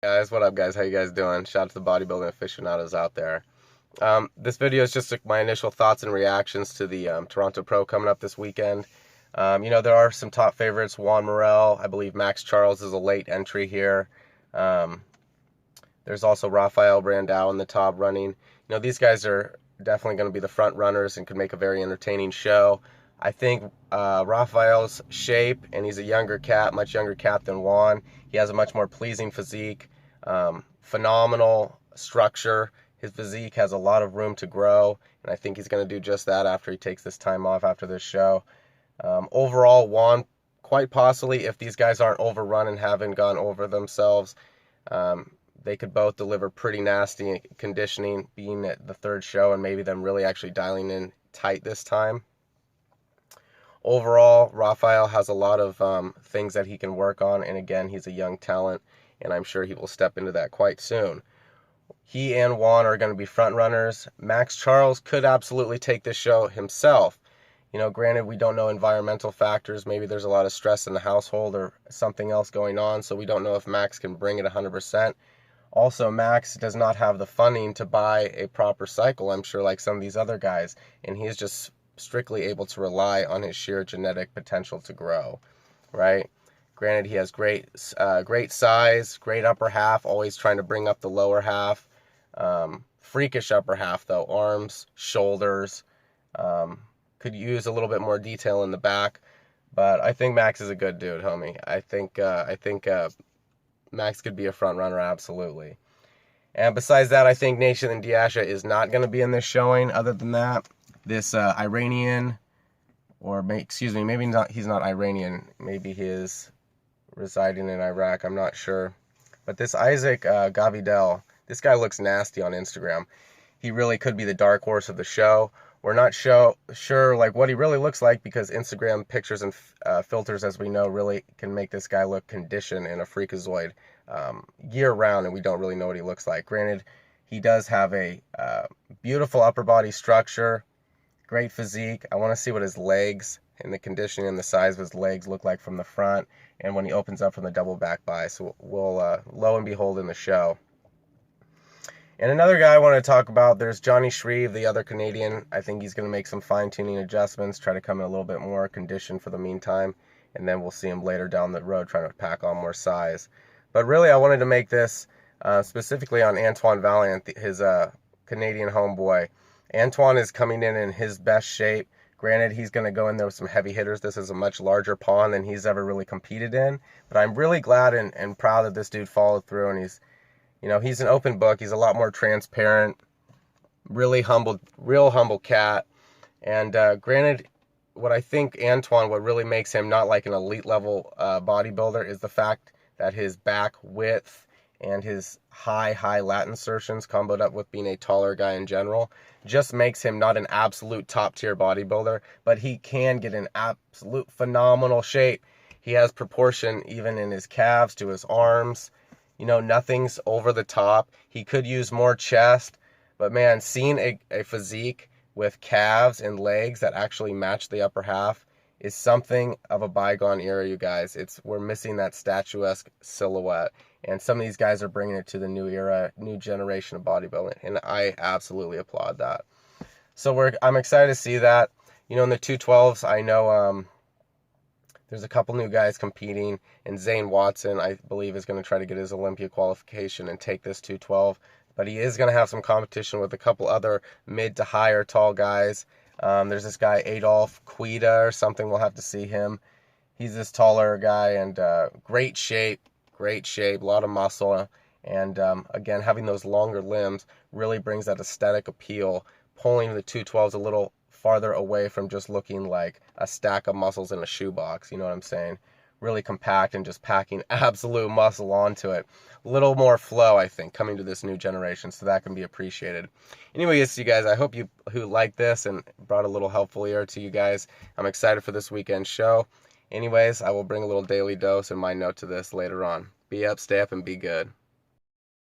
Guys, what up guys? How you guys doing? Shout out to the bodybuilding aficionados out there. This video is just my initial thoughts and reactions to the Toronto Pro coming up this weekend. There are some top favorites. Juan Morel, I believe Max Charles is a late entry here. Um, there's also Rafael Brandao in the top running. These guys are definitely going to be the front runners and could make a very entertaining show. I think Rafael's shape, and he's a younger cat, much younger cat than Juan. He has a much more pleasing physique, phenomenal structure. His physique has a lot of room to grow, and I think he's going to do just that after he takes this time off after this show. Overall, Juan, quite possibly, if these guys aren't overrun and haven't gone over themselves, they could both deliver pretty nasty conditioning being at the third show and maybe them really actually dialing in tight this time. Overall, Rafael has a lot of things that he can work on, and again, he's a young talent, and I'm sure he will step into that quite soon. He and Juan are going to be front runners. Max Charles could absolutely take this show himself. Granted, we don't know environmental factors. Maybe there's a lot of stress in the household or something else going on, so we don't know if Max can bring it 100%. Also, Max does not have the funding to buy a proper cycle, I'm sure, like some of these other guys, and he's just strictly able to rely on his sheer genetic potential to grow, right? Granted, he has great size, great upper half, always trying to bring up the lower half. Freakish upper half, though, arms, shoulders. Could use a little bit more detail in the back, but I think Max is a good dude, homie. I think Max could be a front runner, absolutely. And besides that, I think Nation and Diasha is not going to be in this showing. Other than that, this Iranian, maybe not. He's not Iranian. Maybe he is residing in Iraq. I'm not sure. But this Isaac Gavidel, this guy looks nasty on Instagram. He really could be the dark horse of the show. We're not sure like what he really looks like because Instagram pictures and filters, as we know, really can make this guy look conditioned and a freakazoid year round, and we don't really know what he looks like. Granted, he does have a beautiful upper body structure, great physique. I want to see what his legs and the conditioning and the size of his legs look like from the front and when he opens up from the double back by. So we'll lo and behold in the show. And another guy I want to talk about, there's Johnny Shreve, the other Canadian. I think he's going to make some fine-tuning adjustments, try to come in a little bit more conditioned for the meantime, and then we'll see him later down the road trying to pack on more size. But really, I wanted to make this specifically on Antoine Valiant, his Canadian homeboy. Antoine is coming in his best shape. Granted, he's going to go in there with some heavy hitters. This is a much larger pond than he's ever really competed in. But I'm really glad and proud that this dude followed through, and he's an open book. He's a lot more transparent, really humble, real humble cat. And granted, what I think Antoine, what really makes him not like an elite level bodybuilder is the fact that his back width and his high lat insertions comboed up with being a taller guy in general just makes him not an absolute top tier bodybuilder, but he can get in absolute phenomenal shape. He has proportion even in his calves to his arms. Nothing's over the top. He could use more chest, but man, seeing a physique with calves and legs that actually match the upper half is something of a bygone era, you guys. We're missing that statuesque silhouette, and some of these guys are bringing it to the new era, new generation of bodybuilding, and I absolutely applaud that. So I'm excited to see that. In the 212s, I know there's a couple new guys competing, and Zane Watson, I believe, is going to try to get his Olympia qualification and take this 212. But he is going to have some competition with a couple other mid to higher tall guys. There's this guy, Adolf Quita or something. We'll have to see him. He's this taller guy and great shape, a lot of muscle. And again, having those longer limbs really brings that aesthetic appeal, pulling the 212s a little farther away from just looking like a stack of muscles in a shoebox, you know what I'm saying? Really compact and just packing absolute muscle onto it. A little more flow, I think, coming to this new generation, so that can be appreciated. Anyways, you guys, I hope you who liked this and brought a little helpful ear to you guys. I'm excited for this weekend show. Anyways, I will bring a little daily dose and my note to this later on. Be up, stay up, and be good.